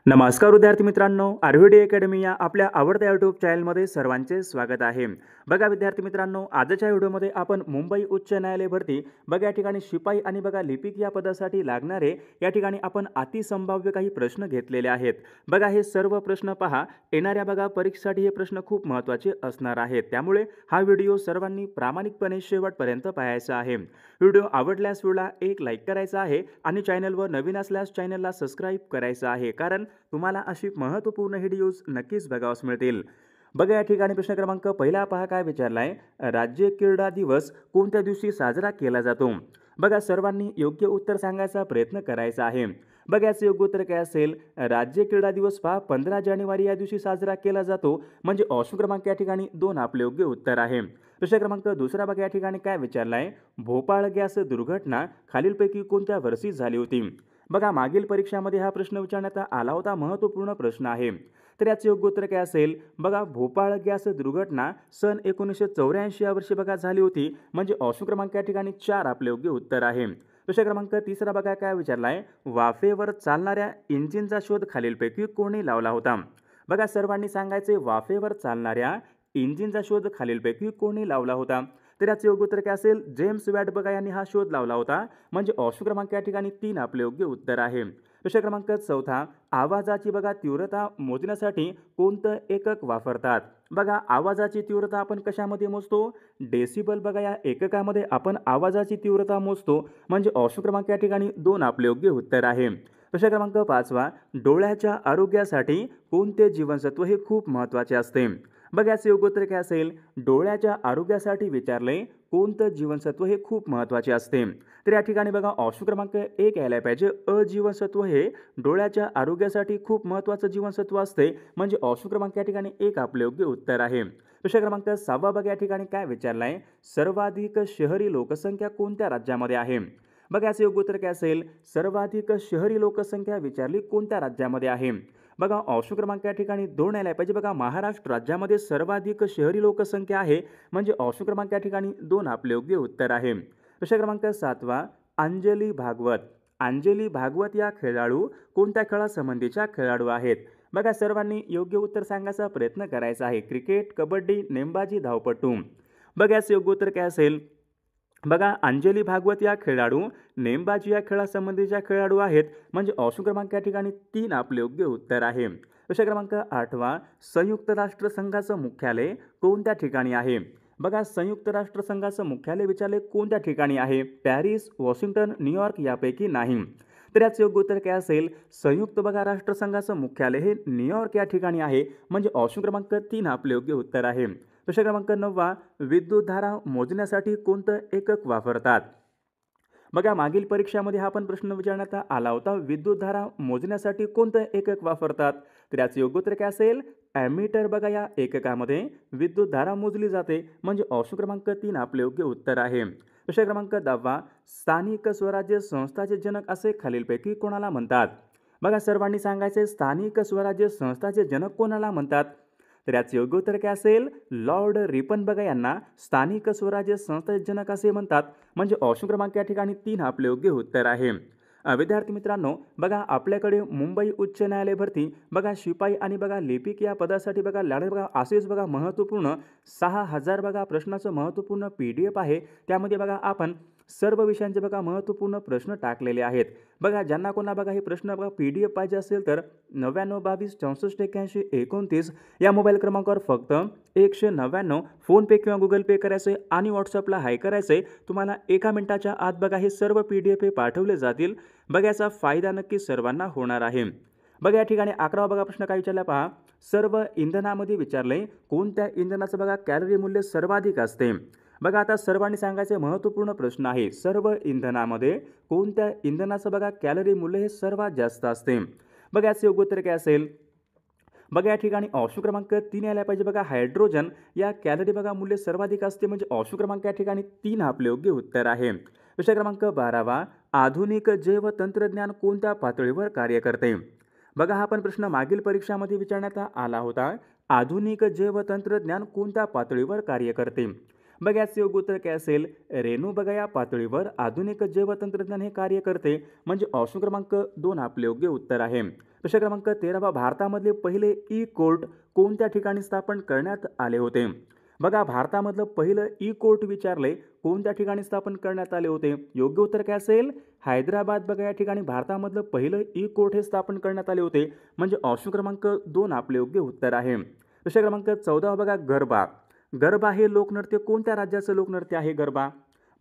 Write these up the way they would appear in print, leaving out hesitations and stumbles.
नमस्कार विद्यार्थी मित्रांनो, आरव्हीडी अकॅडमी या आपल्या आवडत्या यूट्यूब चॅनलमध्ये सर्वांचे स्वागत आहे। बघा विद्यार्थी मित्रांनो, आजच्या व्हिडिओमध्ये आपण मुंबई उच्च न्यायालय भरती या ठिकाणी शिपाई आणि लिपिक या पदासाठी लागणारे या ठिकाणी आपण अतिसंभाव्य काही प्रश्न घेतलेले आहेत। बघा हे सर्व प्रश्न पहा, येणाऱ्या परीक्षेसाठी हे प्रश्न खूप महत्त्वाचे असणार आहेत, त्यामुळे हा व्हिडिओ सर्वांनी प्रामाणिकपणे शेवटपर्यंत पाहायचा आहे। व्हिडिओ आवडल्यास व्हिडिओला एक लाईक करायचा आहे आणि चॅनलवर नवीन असल्यास चॅनलला सबस्क्राइब करायचं आहे, कारण तुम्हाला अशी महत्त्वपूर्ण व्हिडिओज नक्कीच बघावयास मिळतील। बघा या ठिकाणी प्रश्न क्रमांक पहिला पहा काय विचारलाय, राज्य क्रीडा दिवस कोणत्या दिवशी साजरा केला जातो? बघा सर्वांनी योग्य उत्तर सांगायचा प्रयत्न करायचा आहे। बघा याचे योग्य उत्तर काय असेल, राज्य क्रीडा दिवस पहा 15 जानेवारी या दिवशी साजरा केला जातो, म्हणजे ऑप्शन क्रमांक या ठिकाणी 2 आपले योग्य उत्तर आहे। प्रश्न क्रमांक दुसरा बघा या ठिकाणी काय विचारलाय, भोपाळ गॅस दुर्घटना खालीलपैकी कोणत्या वर्षी झाली होती? बघा मागील परीक्षामध्ये हा प्रश्न विचारण्यात आला होता, महत्त्वपूर्ण प्रश्न आहे। तर याचे योग्य उत्तर काय असेल, बघा भोपाळ गॅस दुर्घटना सन 1984 या वर्षी झाली होती, म्हणजे ऑप्शन क्रमांक या ठिकाणी 4 आपले योग्य उत्तर आहे। प्रश्न क्रमांक तिसरा बघा काय विचारलाय, वाफेवर चालणाऱ्या इंजिनचा शोध खालीलपैकी कोणी लावला होता? बघा सर्वांनी सांगायचे वाफेवर चालणाऱ्या इंजिनचा शोध खालीलपैकी कोणी लावला होता? तर याचे योग्य उत्तर काय असेल, जेम्स वॅट बघा यांनी हा शोध लावला होता, म्हणजे ऑप्शन क्रमांक या ठिकाणी 3 आपले योग्य उत्तर आहे। प्रश्न क्रमांक चौथा, आवाजाची तीव्रता मोजण्यासाठी कोणतं एकक वापरतात? बघा आवाजाची तीव्रता आपण कशामध्ये मोजतो? डेसिबल बघा या एककामध्ये आपण आवाजाची तीव्रता मोजतो, म्हणजे ऑप्शन क्रमांक या ठिकाणी 2 आपले योग्य उत्तर आहे। प्रश्न क्रमांक पाचवा, डोळ्याच्या आरोग्यासाठी कोणते जीवनसत्व हे खूप महत्त्वाचे असते? बघा याचे योग्य उत्तर काय असेल, डोळ्याच्या आरोग्यासाठी विचारले कोणतं जीवनसत्व हे खूप महत्त्वाचे असते? तर या ठिकाणी बघा ऑप्शन क्रमांक 1 यायला पाहिजे, अजीवनसत्व हे डोळ्याच्या आरोग्यासाठी खूप महत्त्वाचं जीवनसत्व असते, म्हणजे ऑप्शन क्रमांक या ठिकाणी 1 आपले योग्य उत्तर आहे। प्रश्न क्रमांक 6 बघा या ठिकाणी काय विचारलाय, सर्वाधिक शहरी लोकसंख्या कोणत्या राज्यामध्ये आहे? बघा याचे योग्य उत्तर काय असेल, सर्वाधिक शहरी लोकसंख्या विचारली कोणत्या राज्यामध्ये आहे? बघा ऑप्शन क्रमांक या ठिकाणी 2 यायला पाहिजे। बघा महाराष्ट्र राज्यामध्ये सर्वाधिक शहरी लोकसंख्या आहे, म्हणजे ऑप्शन क्रमांक या ठिकाणी 2 आपले योग्य उत्तर आहे। प्रश्न क्रमांक 7वा, अंजली भागवत या खेळाडू कोणत्या खेळासंबंधीच्या खेळाडू आहेत? बघा सर्वांनी योग्य उत्तर सांगायचा प्रयत्न करायचा आहे। क्रिकेट, कबड्डी, नेमबाजी, धावपटू। बघा याचे योग्य उत्तर काय असेल, बघा अंजली भागवत या खेळाडू नेमबाजी या खेळासंबंधीच्या खेळाडू आहेत, म्हणजे ऑप्शन क्रमांक या ठिकाणी 3 आपले योग्य उत्तर आहे। प्रश्न क्रमांक 8वा, संयुक्त राष्ट्र संघाचं मुख्यालय कोणत्या ठिकाणी आहे? बघा संयुक्त राष्ट्र संघाचं मुख्यालय विचारले कोणत्या ठिकाणी आहे? पॅरिस, वॉशिंग्टन, न्यूयॉर्क यापैकी नाही। तर याचे योग्य उत्तर काय असेल, संयुक्त राष्ट्रसंघाचं मुख्यालय हे न्यूयॉर्क या ठिकाणी आहे, म्हणजे ऑप्शन क्रमांक 3 आपले योग्य उत्तर आहे। प्रश्न क्रमांक 9वा, विद्युत धारा मोजण्यासाठी कोणतं एकक वापरतात? बघा मागील परीक्षामध्ये हा पण प्रश्न विचारण्यात आला होता, विद्युत धारा मोजण्यासाठी कोणतं एकक वापरतात? तर याचे योग्य उत्तर काय असेल, ॲमीटर बघा या एककामध्ये विद्युत धारा मोजली जाते, म्हणजे ऑप्शन क्रमांक 3 आपले योग्य उत्तर आहे। प्रश्न क्रमांक 10वा, स्थानिक स्वराज्य संस्थाचे जनक असे खालीलपैकी कोणाला म्हणतात? बघा सर्वांनी सांगायचे स्थानिक स्वराज्य संस्थाचे जनक कोणाला म्हणतात? तर याचे योग्य उत्तर काय असेल, लॉर्ड रिपन बघा यांना स्थानिक स्वराज्य संस्थाचे जनक असे म्हणतात, म्हणजे ऑप्शन क्रमांक या ठिकाणी 3 आपले योग्य उत्तर आहे। विद्यार्थी मित्रांनो, बघा आपल्याकडे मुंबई उच्च न्यायालय भरती शिपाई आणि लिपिक या पदासाठी लागणारे असेच महत्त्वपूर्ण 6000 प्रश्नाचं महत्त्वपूर्ण PDF आहे। त्यामध्ये आपण सर्व विषयांचे महत्त्वपूर्ण प्रश्न टाकलेले आहेत। ज्यांना कोणाला हे प्रश्न PDF पाहिजे असेल तर 9922648129 या मोबाईल क्रमांकावर फक्त 199 फोनपे किंवा गुगल पे करायचे आणि व्हॉट्सअपला हाय करायचे। तुम्हाला 1 मिनिटाच्या आत हे सर्व PDF हे पाठवले जातील। याचा फायदा नक्की सर्वांना होणार आहे। या ठिकाणी 11वा प्रश्न काय विचारला पहा, सर्व इंधनामध्ये विचारले कोणत्या इंधनाचं कॅलरी मूल्य सर्वाधिक असते? आता सर्वांनी सांगायचे महत्त्वपूर्ण प्रश्न आहे, सर्व इंधनामध्ये कोणत्या इंधनाचं कॅलरी मूल्य हे सर्वात जास्त असते? याचे योग्य उत्तर काय असेल, या ठिकाणी ऑप्शन क्रमांक 3 यायला पाहिजे। हायड्रोजन या कॅलरी मूल्य सर्वाधिक असते, म्हणजे ऑप्शन क्रमांक या ठिकाणी 3 आपले योग्य उत्तर आहे। प्रश्न क्रमांक 12वा, आधुनिक जैव तंत्रज्ञान कोणत्या पातळीवर कार्य करते? हा पण प्रश्न मागील परीक्षामध्ये विचारण्यात आला होता, आधुनिक जैव तंत्रज्ञान कोणत्या पातळीवर कार्य करते? याचे योग्य उत्तर काय असेल, रेणू या पातळीवर आधुनिक जैव तंत्रज्ञान हे कार्य करते, म्हणजे ऑप्शन क्रमांक 2 आपले योग्य उत्तर आहे। प्रश्न क्रमांक 13 भारतामधले पहिले ई कोर्ट कोणत्या ठिकाणी स्थापन करण्यात आले होते? बघा भारतामधलं पहिलं ई कोर्ट विचारले कोणत्या ठिकाणी स्थापन करण्यात आले होते? योग्य उत्तर काय असेल? हैदराबाद. बघा या ठिकाणी भारतामधलं पहिलं ई कोर्ट हे स्थापन करण्यात आले होते, म्हणजे ऑप्शन क्रमांक 2 आपले योग्य उत्तर आहे. प्रश्न क्रमांक 14 बघा गरबा. गरबा हे लोकनृत्य कोणत्या राज्याचं लोकनृत्य आहे? गरबा.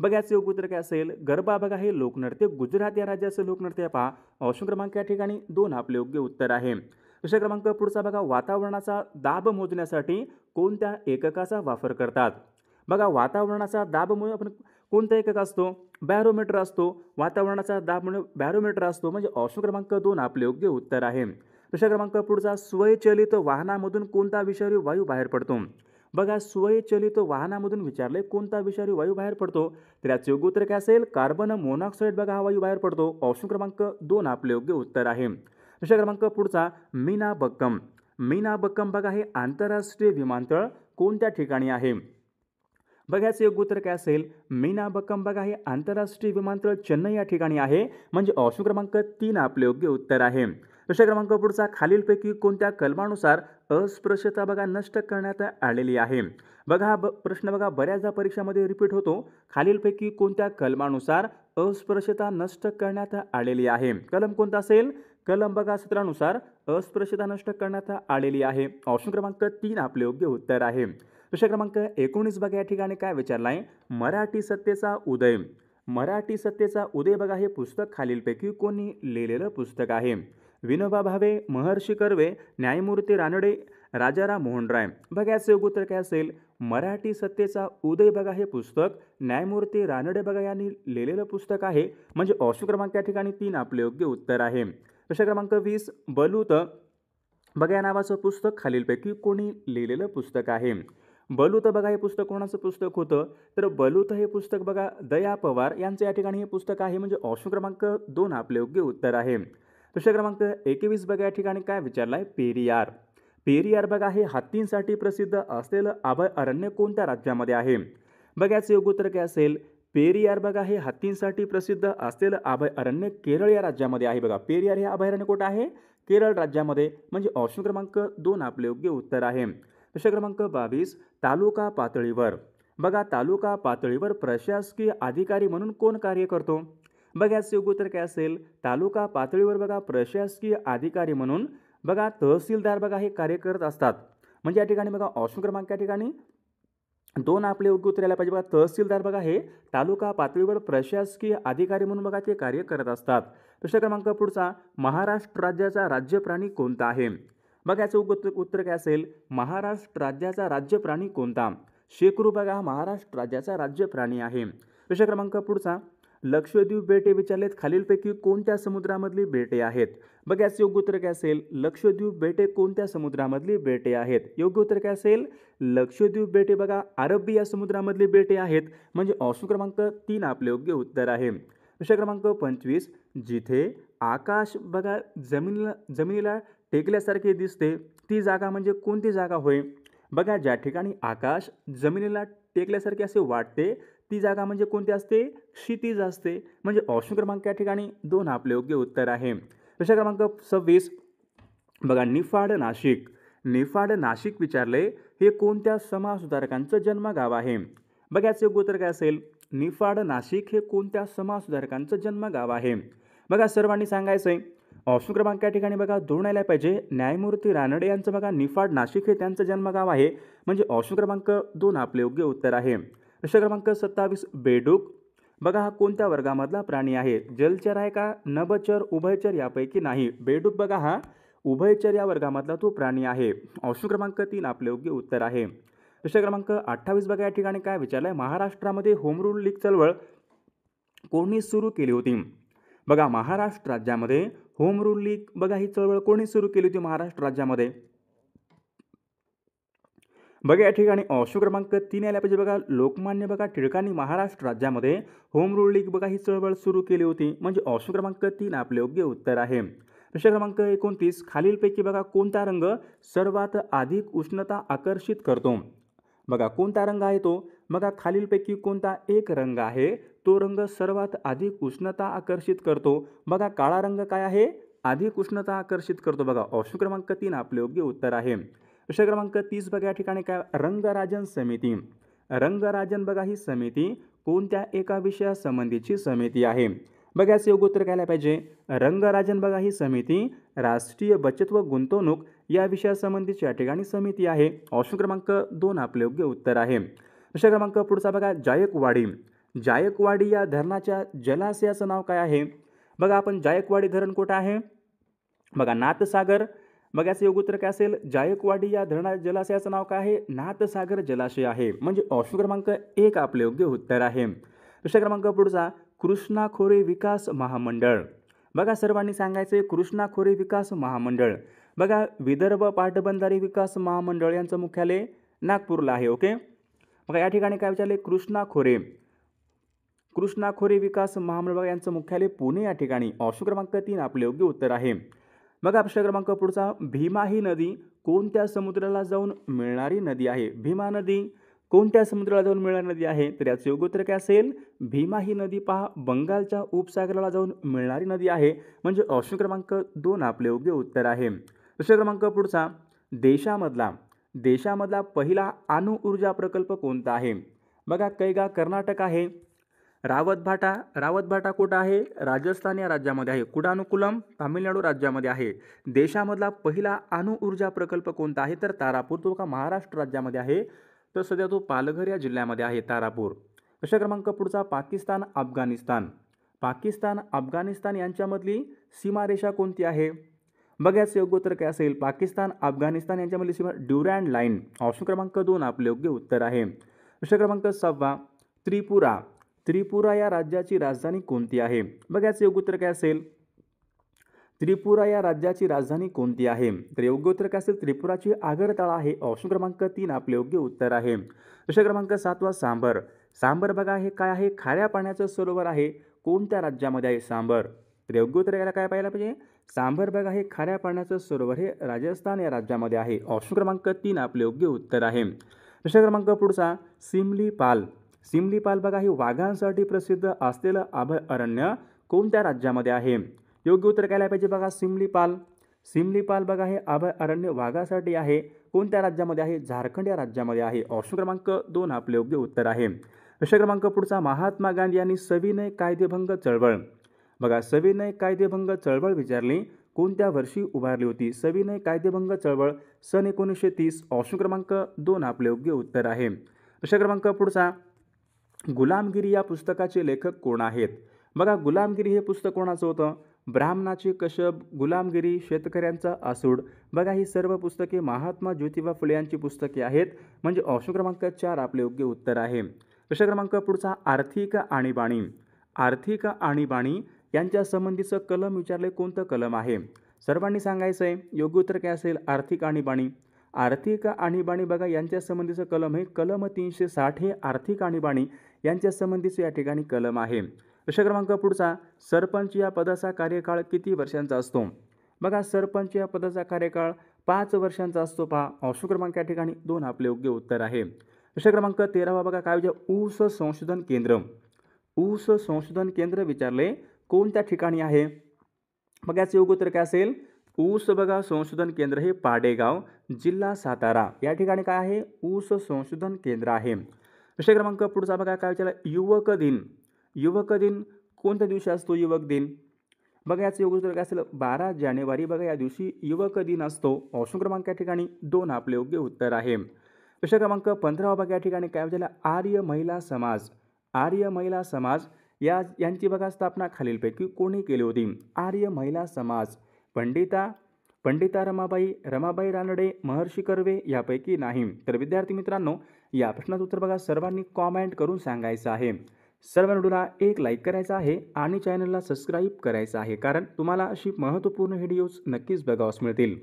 बघा याचं योग्य उत्तर काय असेल? गरबा बघा हे लोकनृत्य गुजरात या राज्याचं लोकनृत्य आहे. पहा ऑप्शन क्रमांक या ठिकाणी 2 आपले योग्य उत्तर आहे. प्रश्न क्रमांक पुढचा बघा वातावरणाचा दाब मोजण्यासाठी कोणत्या एककाचा वापर करतात? बघा वातावरणाचा दाब आपण कोणता एकक असतो? बॅरोमीटर असतो. वातावरणाचा दाब म्हणून बॅरोमीटर असतो, म्हणजे ऑप्शन क्रमांक 2 आपले योग्य उत्तर आहे. प्रश्न क्रमांक पुढचा स्वयंचलित वाहनामधून कोणता विषारी वायू बाहेर पडतो? बघा स्वयंचलित वाहनामधून विचारले कोणता विषारी वायू बाहेर पडतो? तर याचे योग्य उत्तर काय असेल? कार्बन मोनॉक्साईड बघा हा वायू बाहेर पडतो. ऑप्शन क्रमांक 2 आपले योग्य उत्तर आहे. प्रश्न क्रमांक पुढचा मीनाबक्कम. मीनाबक्कम बघा हे आंतरराष्ट्रीय विमानतळ कोणत्या ठिकाणी आहे? बघा याचं योग्य उत्तर काय असेल? मीनाबक्कम बघा हे आंतरराष्ट्रीय विमानतळ चेन्नई या ठिकाणी आहे, म्हणजे ऑप्शन क्रमांक 3 आपले योग्य उत्तर आहे. प्रश्न क्रमांक पुढचा खालीलपैकी कोणत्या कलमानुसार अस्पृश्यता बघा नष्ट करण्यात आलेली आहे? बघा हा प्रश्न बघा बऱ्याचदा परीक्षामध्ये रिपीट होतो. खालीलपैकी कोणत्या कलमानुसार अस्पृश्यता नष्ट करण्यात आलेली आहे? कलम कोणता असेल? कलम बघा 17 नुसार अस्पृश्यता नष्ट करण्यात आलेली आहे. ऑप्शन क्रमांक 3 आपले योग्य उत्तर आहे. प्रश्न क्रमांक 19 बघा या ठिकाणी काय विचारला आहे? मराठी सत्तेचा उदय. मराठी सत्तेचा उदय बघा हे पुस्तक खालीलपैकी कोणी लिहिलेलं पुस्तक आहे? विनोबा भावे, महर्षी कर्वे, न्यायमूर्ती रानडे, राजाराम मोहन राय. बघा याचं योग्य उत्तर काय असेल? मराठी सत्तेचा उदय बघा हे पुस्तक न्यायमूर्ती रानडे बघा यांनी लिहिलेलं पुस्तक आहे, म्हणजे ऑप्शन क्रमांक या ठिकाणी 3 आपले योग्य उत्तर आहे. प्रश्न क्रमांक 20 बलूत. बघा या नावाचं पुस्तक खालीलपैकी कोणी लिहिलेलं पुस्तक आहे? बलूत बघा हे पुस्तक कोणाचं पुस्तक होतं? तर बलूत हे पुस्तक बघा दया पवार यांचं या ठिकाणी हे पुस्तक आहे, म्हणजे ऑप्शन क्रमांक 2 आपले योग्य उत्तर आहे. प्रश्न क्रमांक 21 बघा या ठिकाणी काय विचारलाय? पेरियार. पेरियार बघा हे हत्तींसाठी प्रसिद्ध असलेलं अभयारण्य कोणत्या राज्यामध्ये आहे? बघा याचं योग्य उत्तर काय असेल? पेरियार बघा हे हत्तींसाठी प्रसिद्ध असलेलं अभयारण्य केरळ या राज्यामध्ये आहे. बघा पेरियार हे अभयारण्य कुठं आहे? केरळ राज्यामध्ये, म्हणजे ऑप्शन क्रमांक 2 आपले योग्य उत्तर आहे. प्रश्न क्रमांक 22 तालुका पातळीवर. बघा तालुका पातळीवर प्रशासकीय अधिकारी म्हणून कोण कार्य करतो? बघा याचं योग्य उत्तर काय असेल? तालुका पातळीवर बघा प्रशासकीय अधिकारी म्हणून बघा तहसीलदार बघा हे कार्य करत असतात, म्हणजे या ठिकाणी बघा ऑप्शन क्रमांक या ठिकाणी 2 आपले योग्य उत्तर यायला पाहिजे. बघा तहसीलदार बघा हे तालुका पातळीवर प्रशासकीय अधिकारी म्हणून बघा ते कार्य करत असतात. प्रश्न क्रमांक पुढचा महाराष्ट्र राज्याचा राज्य प्राणी कोणता आहे? बघा याचं उत्तर काय असेल? महाराष्ट्र राज्याचा राज्य प्राणी कोणता? शेकरू बघा हा महाराष्ट्र राज्याचा राज्य प्राणी आहे. प्रश्न क्रमांक पुढचा लक्षद्वीप बेटे विचारलेत खालीलपैकी कोणत्या समुद्रामधली बेटे आहेत? बघा याचं योग्य उत्तर काय असेल? लक्षद्वीप बेटे कोणत्या समुद्रामधली बेटे आहेत? योग्य उत्तर काय असेल? लक्षद्वीप बेटे बघा अरबी या समुद्रामधली बेटे आहेत, म्हणजे ऑप्शन क्रमांक 3 आपले योग्य उत्तर आहे. प्रश्न क्रमांक 25 जिथे आकाश बघा जमिनीला टेकल्यासारखे दिसते ती जागा म्हणजे कोणती जागा होय? बघा ज्या ठिकाणी आकाश जमिनीला टेकल्यासारखे असे वाटते ती जागा म्हणजे कोणती असते? क्षितिज असते, म्हणजे ऑप्शन क्रमांक या ठिकाणी 2 आपले योग्य उत्तर आहे. प्रश्न क्रमांक 26 बघा निफाड नाशिक. निफाड नाशिक विचारले हे कोणत्या समाजसुधारकांचं जन्मगाव आहे? बघा याचं योग्य उत्तर काय असेल? निफाड नाशिक हे कोणत्या समाजसुधारकांचं जन्मगाव आहे? बघा सर्वांनी सांगायचं आहे. ऑप्शन क्रमांक या ठिकाणी बघा 2 यायला पाहिजे. न्यायमूर्ती रानडे यांचं बघा निफाड नाशिक हे त्यांचं जन्मगाव आहे, म्हणजे ऑप्शन क्रमांक 2 आपले योग्य उत्तर आहे. प्रश्न क्रमांक 27 बेडूक. बघा हा कोणत्या वर्गामधला प्राणी आहे? जलचर आहे का? नभचर, उभयचर यापैकी नाही. बेडूक बघा हा उभयचर या वर्गामधला तो प्राणी आहे. ऑप्शन क्रमांक 3 आपले योग्य उत्तर आहे. प्रश्न क्रमांक 28 बघा या ठिकाणी काय विचारलंय? महाराष्ट्रामध्ये होम रूल लीग चळवळ कोणी सुरू केली होती? बघा महाराष्ट्र राज्यामध्ये होम रूल लीग बघा ही चळवळ कोणी सुरू केली होती महाराष्ट्र राज्यामध्ये? बघा या ठिकाणी ऑप्शन क्रमांक 3 यायला पाहिजे. बघा लोकमान्य बघा टिळकांनी महाराष्ट्र राज्यामध्ये होम रूल लीग बघा ही चळवळ सुरू केली होती, म्हणजे ऑप्शन क्रमांक 3 आपले योग्य उत्तर आहे. प्रश्न क्रमांक 29 खालीलपैकी बघा कोणता रंग सर्वात अधिक उष्णता आकर्षित करतो? बघा कोणता रंग आहे तो? बघा खालीलपैकी कोणता एक रंग आहे तो रंग सर्वात अधिक उष्णता आकर्षित करतो? बघा काळा रंग काय आहे? अधिक उष्णता आकर्षित करतो बघा. ऑप्शन क्रमांक 3 आपले योग्य उत्तर आहे. प्रश्न क्रमांक 30 बघा या ठिकाणी काय रंगराजन समिती. रंगराजन बघा ही समिती कोणत्या एका विषयासंबंधीची समिती आहे? बघा याचं योग्य उत्तर काय पाहिजे. रंगराजन बघा ही समिती राष्ट्रीय बचत व गुंतवणूक या विषयासंबंधीची या ठिकाणी समिती आहे. ऑप्शन क्रमांक 2 आपले योग्य उत्तर आहे. प्रश्न क्रमांक पुढचा बघा जायकवाडी. जायकवाडी या धरणाच्या जलाशयाचं नाव काय आहे? बघा आपण जायकवाडी धरण कुठं आहे? बघा नाथसागर. बघा याचं योग्य उत्तर काय असेल. जायकवाडी या जलाशयाचं नाव काय आहे? नाथसागर जलाशय आहे. म्हणजे ऑप्शन क्रमांक 1 आपले योग्य उत्तर आहे. प्रश्न क्रमांक पुढचा कृष्णा खोरे विकास महामंडळ. बघा सर्वांनी सांगायचे कृष्णा खोरे विकास महामंडळ. बघा विदर्भ पाटबंधारे विकास महामंडळ यांचं मुख्यालय नागपूरला आहे. ओके. बघा या ठिकाणी काय विचारले कृष्णा खोरे विकास महामंडळ बघा यांचं मुख्यालय पुणे या ठिकाणी. ऑप्शन क्रमांक 3 आपले योग्य उत्तर आहे. बघा प्रश्न क्रमांक पुढचा भीमा ही नदी कोणत्या समुद्राला जाऊन मिळणारी नदी आहे? भीमा नदी कोणत्या समुद्राला जाऊन मिळणारी नदी आहे? तर याचं योग्य उत्तर काय असेल. भीमा ही नदी पहा बंगालच्या उपसागराला जाऊन मिळणारी नदी आहे. म्हणजे ऑप्शन क्रमांक 2 आपले योग्य उत्तर आहे. प्रश्न क्रमांक पुढचा देशामधला पहिला अणुऊर्जा प्रकल्प कोणता आहे? बघा कैगा कर्नाटक आहे. रावतभाटा कुठं आहे? राजस्थान या राज्यामध्ये आहे. कुडानुकुलम तामिळनाडू राज्यामध्ये आहे. देशामधला पहिला अणुऊर्जा प्रकल्प कोणता आहे? तर तारापूर. तो का महाराष्ट्र राज्यामध्ये आहे. तर सध्या तो पालघर या जिल्ह्यामध्ये आहे तारापूर. प्रश्न क्रमांक पुढचा पाकिस्तान अफगाणिस्तान यांच्यामधली सीमारेषा कोणती आहे? बघा याचं योग्य उत्तर काय असेल. पाकिस्तान अफगाणिस्तान यांच्यामधली सीमा ड्युरँड लाईन. ऑप्शन क्रमांक 2 आपले योग्य उत्तर आहे. प्रश्न क्रमांक 6 त्रिपुरा या राज्याची राजधानी कोणती आहे? बघा याचं योग्य उत्तर काय असेल. त्रिपुरा या राज्याची राजधानी कोणती आहे? तर योग्य उत्तर काय असेल. त्रिपुराची आगरताळा आहे. ऑप्शन क्रमांक 3 आपले योग्य उत्तर आहे. प्रश्न क्रमांक 7 सांबर बघा हे काय आहे? खाऱ्या पाण्याचं सरोवर आहे. कोणत्या राज्यामध्ये आहे सांबर? तर योग्य उत्तर याला काय पाहायला पाहिजे. सांबर बघा हे खाऱ्या पाण्याचं सरोवर हे राजस्थान या राज्यामध्ये आहे. ऑप्शन क्रमांक 3 आपले योग्य उत्तर आहे. प्रश्न क्रमांक पुढचा सिमलीपाल बघा हे वाघांसाठी प्रसिद्ध असलेलं अभयारण्य कोणत्या राज्यामध्ये आहे? योग्य उत्तर काय पाहिजे बघा. सिमलीपाल बघा हे अभयारण्य वाघासाठी आहे. कोणत्या राज्यामध्ये आहे? झारखंड या राज्यामध्ये आहे. ऑप्शन क्रमांक 2 आपले योग्य उत्तर आहे. प्रश्न क्रमांक पुढचा महात्मा गांधी यांनी सविनय कायदेभंग चळवळ. बघा सविनय कायदेभंग चळवळ विचारली कोणत्या वर्षी उभारली होती? सविनय कायदेभंग चळवळ सन 1930. ऑप्शन क्रमांक 2 आपले योग्य उत्तर आहे. प्रश्न क्रमांक पुढचा गुलामगिरी या पुस्तकाचे लेखक कोण आहेत? बघा गुलामगिरी हे पुस्तक कोणाचं होतं? ब्राह्मणाचे कश्यप, गुलामगिरी, शेतकऱ्यांचा आसूड. बघा ही सर्व पुस्तके महात्मा ज्योतिबा फुले यांची पुस्तके आहेत. म्हणजे ऑप्शन क्रमांक 4 आपले योग्य उत्तर आहे. प्रश्न क्रमांक पुढचा आर्थिक आणीबाणी यांच्या संबंधीचं कलम विचारले कोणतं कलम आहे? सर्वांनी सांगायचं आहे. योग्य उत्तर काय असेल. आर्थिक आणीबाणी बघा यांच्या संबंधीचं कलम आहे कलम 360 हे आर्थिक आणीबाणी यांच्या संबंधीचं या ठिकाणी कलम आहे. प्रश्न क्रमांक पुढचा सरपंच या पदाचा कार्यकाळ किती वर्षांचा असतो? बघा सरपंच या पदाचा कार्यकाळ 5 वर्षांचा असतो. पहा ऑप्शन क्रमांक या ठिकाणी 2 आपले योग्य उत्तर आहे. प्रश्न क्रमांक 13 बघा काय विचार ऊस संशोधन केंद्र विचारले कोणत्या ठिकाणी आहे? बघा याचं योग्य उत्तर काय असेल. ऊस बघा संशोधन केंद्र हे पाडेगाव जिल्हा सातारा या ठिकाणी काय आहे? ऊस संशोधन केंद्र आहे. प्रश्न क्रमांक पुढचा बघा काय विचारला युवक दिन कोणत्या दिवशी असतो? युवक दिन बघा याचं योग्य उत्तर काय असेल. 12 जानेवारी बघा या दिवशी युवक दिन असतो. ऑप्शन क्रमांक या ठिकाणी 2 आपले योग्य उत्तर आहे. प्रश्न क्रमांक 15 बघा या ठिकाणी काय विचारला आर्य महिला समाज यांची बघा स्थापना खालीलपैकी कोणी केली होती? आर्य महिला समाज पंडिता रमाबाई रानडे, महर्षी कर्वे यापैकी नाही. तर विद्यार्थी मित्रांनो या प्रश्नाचं उत्तर बघा सर्वांनी कॉमेंट करून सांगायचं आहे. सर्व व्हिडिओला एक लाईक करायचा आहे आणि चॅनलला सबस्क्राईब करायचं आहे कारण तुम्हाला अशी महत्त्वपूर्ण व्हिडिओज नक्कीच बघावयास मिळतील.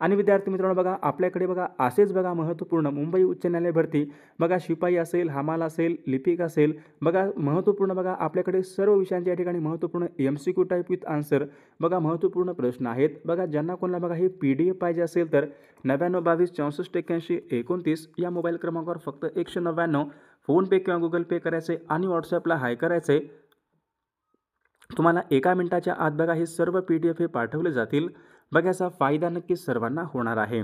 आणि विद्यार्थी मित्रांनो बघा आपल्याकडे बघा असेच बघा महत्त्वपूर्ण मुंबई उच्च न्यायालय भरती बघा शिपाई असेल, हमाल असेल, लिपिक असेल बघा महत्त्वपूर्ण बघा आपल्याकडे सर्व विषयांच्या या ठिकाणी महत्त्वपूर्ण MCQ टाईप विथ आन्सर बघा महत्त्वपूर्ण प्रश्न आहेत. बघा ज्यांना कोणाला बघा हे PDF पाहिजे असेल तर 99 22 64 81 29 या मोबाईल क्रमांकावर फक्त 199 फोनपे किंवा गुगल पे करायचे आणि व्हॉट्सॲपला हाय करायचे. तुम्हाला 1 मिनिटाच्या आत बघा हे सर्व PDF हे पाठवले जातील. बघा याचा फायदा नक्कीच सर्वांना होणार आहे.